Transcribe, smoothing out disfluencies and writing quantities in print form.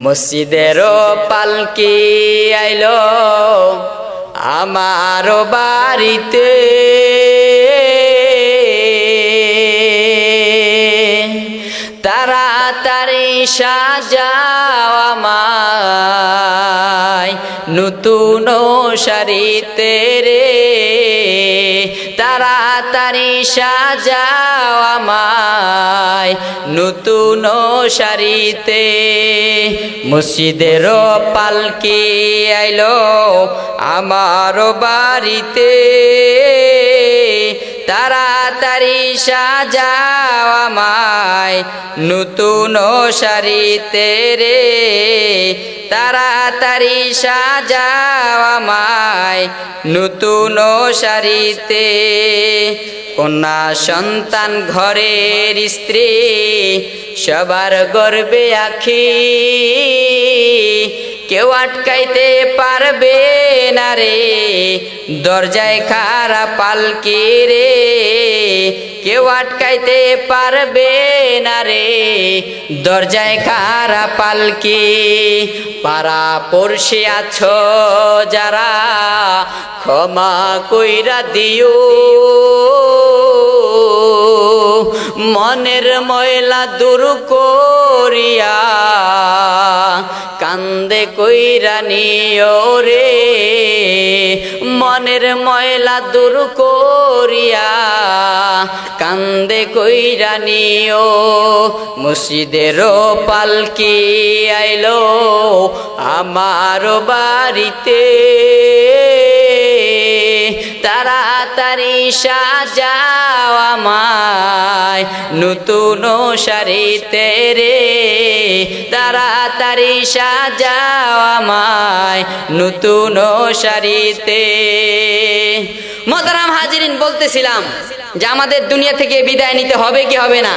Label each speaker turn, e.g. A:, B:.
A: মসজিদেরও পালকি আইলো আমার বাড়িতে, তাড়াতাড়ি সাজাও আমায় নতুন শাড়িতে রে, তাড়াতাড়ি সাজাও আমায় নতুন শাড়িতে। মসজিদেরও পালকি আইলো আমার বাড়িতে, তাড়াতাড়ি সাজাও আমায় নতুন শাড়িতে রে, তাড়াতাড়ি সাজাও আমায় নতুন শাড়িতে। কন্যা সন্তান ঘরের স্ত্রী সবার গর্বে আখি, কেউ আটকাইতে পারবে না রে দরজায় খাড়া পালকি রে, কেউ আটকাইতে পারবে না রে দরজায় খাড়া পালকি। পাড়া পড়শি আছো যারা ক্ষমা কইরা দিও, মনের ময়লা দূর করিয়া কান্দে কইরা নিও রে, মনের ময়লা দূর করিয়া কান্দে কইরা নিও। মসজিদেরও পালকি আইলো আমার বাড়িতে, তাড়াতাড়ি সাজাও আমায় নতুন শাড়িতে রে, তাড়াতাড়ি সাজাও আমায় নতুন শাড়িতে। মোহতারাম হাজিরিন, বলতেছিলাম যে আমাদের দুনিয়া থেকে বিদায় নিতে হবে কি হবে না?